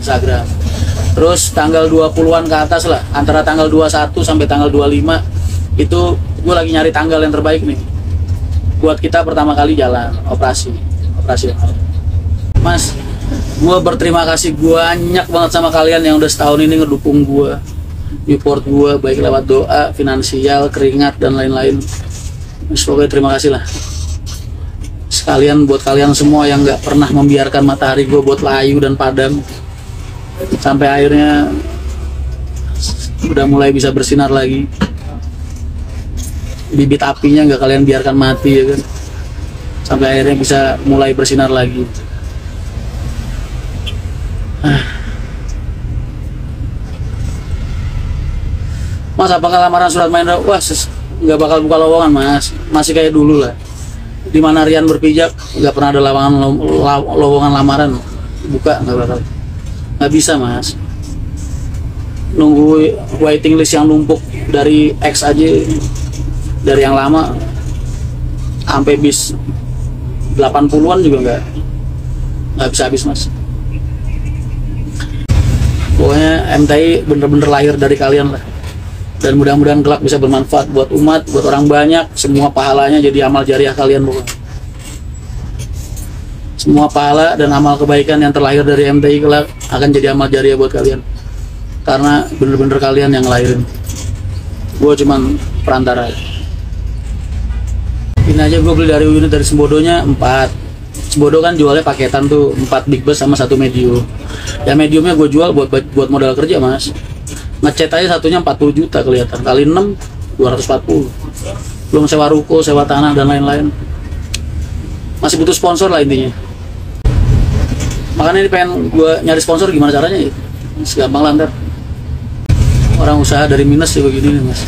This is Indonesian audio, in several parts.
Instagram. Terus tanggal 20-an ke atas lah, antara tanggal 21 sampai tanggal 25 itu gue lagi nyari tanggal yang terbaik nih buat kita pertama kali jalan operasional. Mas, gue berterima kasih banyak banget sama kalian yang udah setahun ini ngedukung gue, support gue baik lewat doa, finansial, keringat dan lain-lain. Pokoknya terima kasih lah sekalian buat kalian semua yang nggak pernah membiarkan matahari gue buat layu dan padam sampai akhirnya udah mulai bisa bersinar lagi. Bibit apinya nggak kalian biarkan mati ya kan, sampai akhirnya bisa mulai bersinar lagi. Mas, apakah lamaran Surat Mahendra? Wah, nggak bakal buka lowongan mas, masih kayak dulu lah. Dimana Rian berpijak nggak pernah ada lowongan lamaran buka, nggak bakal, nggak bisa mas. Nunggu waiting list yang numpuk dari X aja, dari yang lama sampai bis 80-an juga nggak bisa habis mas. Pokoknya MTI bener-bener lahir dari kalian lah, dan mudah-mudahan kelak bisa bermanfaat buat umat, buat orang banyak. Semua pahalanya jadi amal jariah kalian pokoknya. Semua pahala dan amal kebaikan yang terlahir dari MTI kelak akan jadi amal jariah buat kalian, karena bener-bener kalian yang ngelahirin. Gue cuman perantara. Ini aja gue beli dari unit dari Sembodonya 4. Sembodo kan jualnya paketan tuh, 4 big bus sama 1 medium. Ya mediumnya gue jual buat modal kerja mas. Ngecat aja satunya 40 juta kelihatan, kali 6 240. Belum sewa ruko, sewa tanah dan lain-lain. Masih butuh sponsor lah intinya. Makanya ini pengen gue nyari sponsor, gimana caranya ya? Segampang lah ntar. Orang usaha dari minus ya begini nih mas.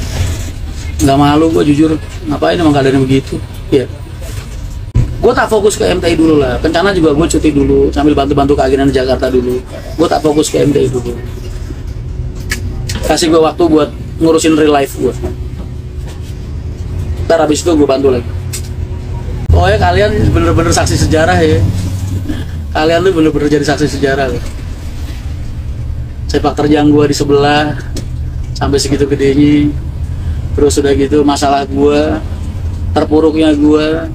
Nggak malu gue jujur, ngapain emang keadaannya begitu ya. Gue tak fokus ke MTI dulu lah, Kencana juga gue cuti dulu sambil bantu-bantu keagenan di Jakarta dulu. Gue tak fokus ke MTI dulu, kasih gue waktu buat ngurusin real life gue. Ntar habis itu gue bantu lagi. Pokoknya kalian bener-bener saksi sejarah ya. Kalian tuh bener-bener jadi saksi sejarah loh. Sepak terjang gue di sebelah sampai segitu gedenya. Terus udah gitu masalah gue, terpuruknya gue,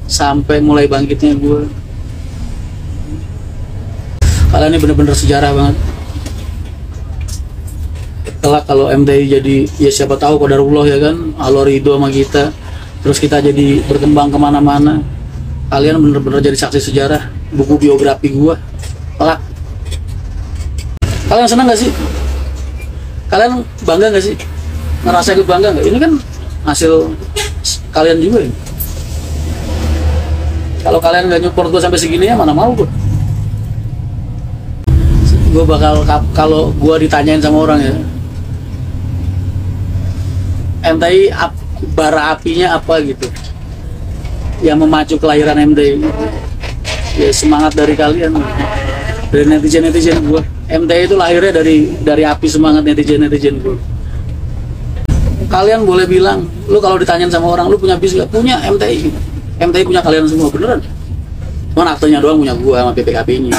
sampai mulai bangkitnya gue. Kalian ini bener-bener sejarah banget. Kelak kalau MTI jadi, ya siapa tahu qadarullah ya kan, Allah ridho sama kita, terus kita jadi berkembang kemana-mana. Kalian bener-bener jadi saksi sejarah, buku biografi gue kelak. Kalian senang gak sih? Kalian bangga gak sih? Ngerasa ikut bangga nggak? Ini kan hasil kalian juga ya. Kalau kalian nggak nyupport gue sampai segini ya mana mau gue. Gue bakal, kalau gue ditanyain sama orang ya, MTI bara apinya apa gitu yang memacu kelahiran MTI? Ya semangat dari kalian, dari netizen gue. MTI itu lahirnya dari api semangat netizen gue. Kalian boleh bilang, lu kalau ditanyain sama orang, lu punya bis gak? Punya. MTI punya kalian semua, beneran. Cuman aktenya doang punya gua sama BPKB-nya.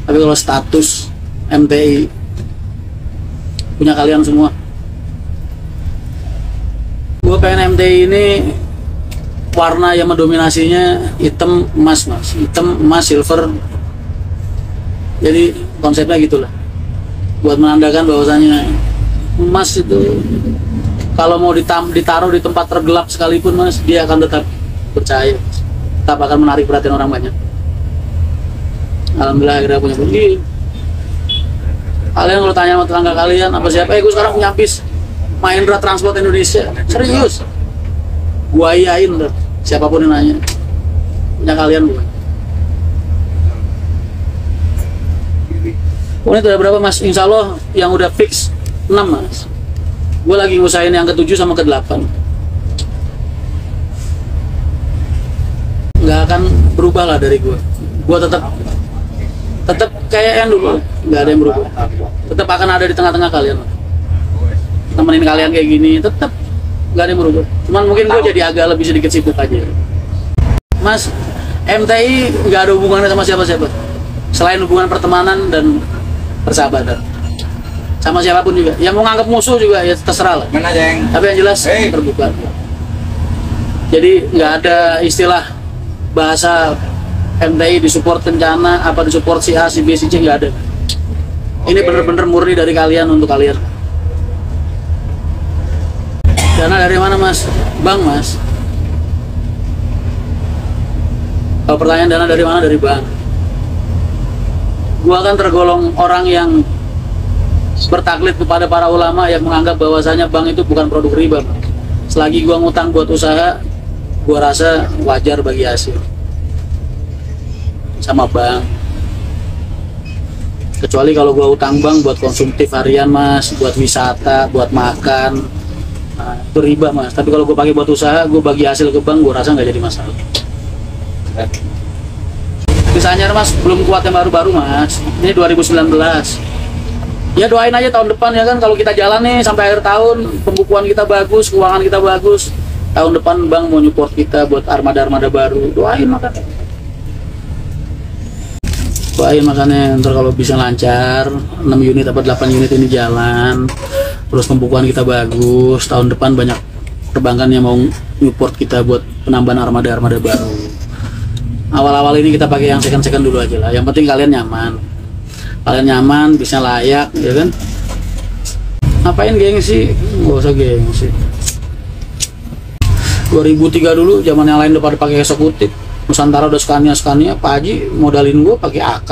Tapi kalau status MTI punya kalian semua. Gua pengen MTI ini warna yang mendominasinya hitam emas mas, hitam emas silver. Jadi konsepnya gitulah, buat menandakan bahwasanya emas itu kalau mau ditaruh di tempat tergelap sekalipun mas, dia akan tetap percaya, tetap akan menarik perhatian orang banyak. Alhamdulillah akhirnya punya bunyi. Kalian kalau tanya sama tetangga kalian apa siapa, gue sekarang punya bis Mahindra Transport Indonesia, serius gua iyain tuh, siapapun yang nanya, punya kalian bukan. Pokoknya itu ada berapa mas? Insya Allah yang udah fix 6 mas. Gue lagi ngusahain yang ke-7 sama ke-8. Nggak akan berubah lah dari gue. Gue tetap kayak yang dulu, nggak ada yang berubah. Tetap akan ada di tengah-tengah kalian. Temenin kalian kayak gini, tetap nggak ada yang berubah. Cuman mungkin gue jadi agak lebih sedikit sibuk aja. Mas, MTI nggak ada hubungannya sama siapa-siapa. selain hubungan pertemanan dan persahabatan sama siapapun juga. Yang mau nganggap musuh juga ya terserah lah. Mana Jeng? Tapi yang jelas terbuka. Jadi nggak ada istilah bahasa MTI disupport kencana, apa disupport si A, si B, si C, nggak ada. Ini bener-bener murni dari kalian untuk kalian. Dana dari mana mas? Bank mas. Kalau pertanyaan dana dari mana? Dari bank. Gua kan tergolong orang yang bertaklid kepada para ulama yang menganggap bahwasanya bank itu bukan produk riba. Selagi gua ngutang buat usaha, gua rasa wajar bagi hasil sama bank. Kecuali kalau gua utang bank buat konsumtif harian mas, buat wisata, buat makan, nah, itu riba mas. Tapi kalau gua pakai buat usaha, gua bagi hasil ke bank, gua rasa nggak jadi masalah. Kisahnya mas belum kuat yang baru-baru mas. Ini 2019. Ya doain aja tahun depan ya kan, kalau kita jalan nih sampai akhir tahun, pembukuan kita bagus, keuangan kita bagus, tahun depan bank mau support kita buat armada-armada baru. Doain makanya. Doain makanya ntar kalau bisa lancar 6 unit apa 8 unit ini jalan, terus pembukuan kita bagus, tahun depan banyak perbankan yang mau support kita buat penambahan armada-armada baru. Awal-awal ini kita pakai yang second dulu aja lah. Yang penting kalian nyaman. Kalian nyaman, bisa layak, ya kan? Ngapain gengsi? Gak usah gengsi. 2003 dulu, zaman yang lain udah pada pakai eksekutif. Nusantara udah Scania, Pak Haji modalin gue pakai AK,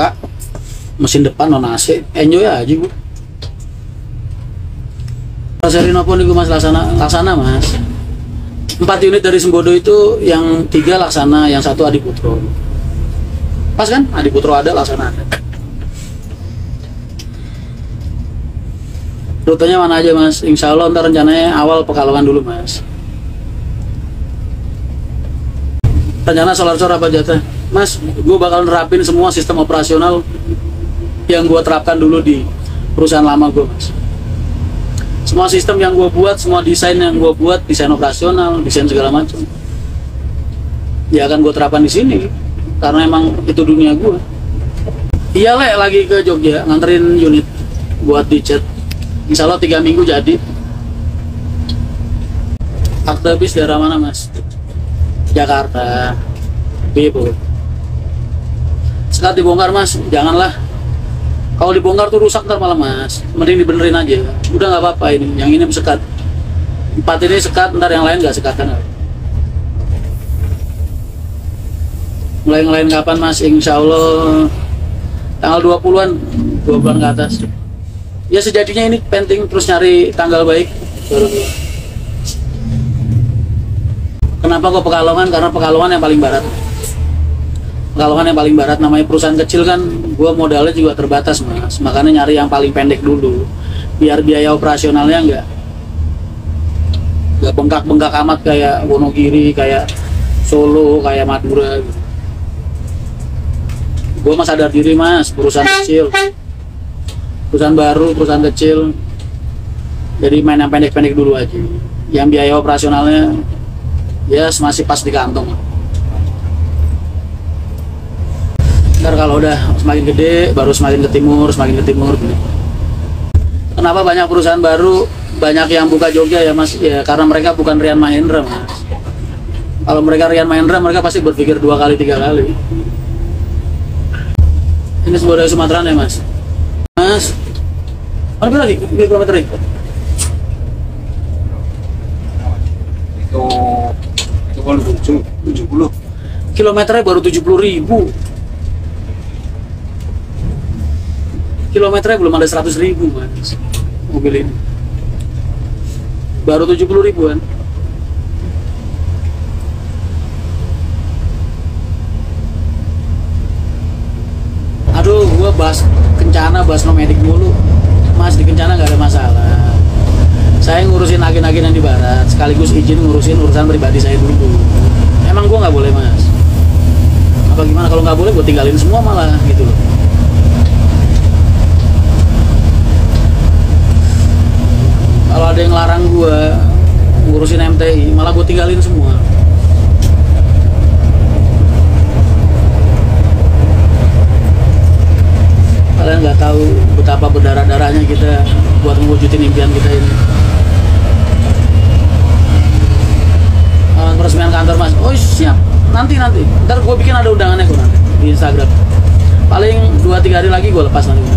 mesin depan non AC, enjoy aja gue. Seri nopo nih gue mas laksana mas. 4 unit dari Sembodo itu, yang 3 Laksana, yang 1 Adiputro. Pas kan? Adiputro ada, Laksana ada. Rutenya mana aja mas? Insya Allah ntar rencananya awal Pekalongan dulu mas. Rencana solar apa jatah? Mas, gue bakal nerapin semua sistem operasional yang gue terapkan dulu di perusahaan lama gue mas. Semua sistem yang gue buat, semua desain yang gue buat, desain operasional, desain segala macam, ya akan gue terapkan di sini karena emang itu dunia gue. Iya lagi ke Jogja nganterin unit buat dicat. Insya Allah 3 minggu jadi. Akta bis daerah mana mas? Jakarta. Bebo. Sekat dibongkar mas, janganlah. Kalau dibongkar tuh rusak ntar malah mas. Mending dibenerin aja. Udah nggak apa-apa ini. Yang ini sekat. 4 ini sekat, ntar yang lain nggak sekatan. Mulai ngelain kapan mas? Insya Allah tanggal 20-an, 2 bulan ke atas. Ya sejatinya ini penting, terus nyari tanggal baik. Kenapa kok Pekalongan? Karena Pekalongan yang paling barat. Pekalongan yang paling barat, namanya perusahaan kecil kan, gua modalnya juga terbatas mas. Makanya nyari yang paling pendek dulu, biar biaya operasionalnya nggak bengkak-bengkak amat kayak Wonogiri, kayak Solo, kayak Madura. Gitu. Gua mah sadar diri mas, perusahaan kecil. Perusahaan baru, perusahaan kecil, jadi main yang pendek-pendek dulu aja. Yang biaya operasionalnya ya masih pas di kantong. Ntar kalau udah semakin gede, baru semakin ke timur. Kenapa banyak perusahaan baru, banyak yang buka Jogja ya mas? Ya karena mereka bukan Rian Mahendra mas. Kalau mereka Rian Mahendra, mereka pasti berpikir 2 kali 3 kali. Ini sebuah dari Sumatera ya mas. Mas, mana lagi? Kilometer itu? Itu kalau 70 kilometernya baru 70.000. Kilometernya belum ada 100.000 mas. Mobil ini baru 70.000-an. Aduh, gua bahas Kencana, bahas nomadik mulu. Mas, di Kencana nggak ada masalah. Saya ngurusin agen-agen yang di barat, sekaligus izin ngurusin urusan pribadi saya dulu. Emang gua nggak boleh mas? Apa gimana kalau nggak boleh? Gua tinggalin semua malah gitu loh. Kalau ada yang larang gua ngurusin MTI, malah gua tinggalin semua. tahu betapa berdarah-darahnya kita buat mewujudin impian kita ini. Peresmian kantor mas, oh siap, nanti ntar gue bikin ada undangannya kok nanti di Instagram, paling 2-3 hari lagi gue lepas nanti.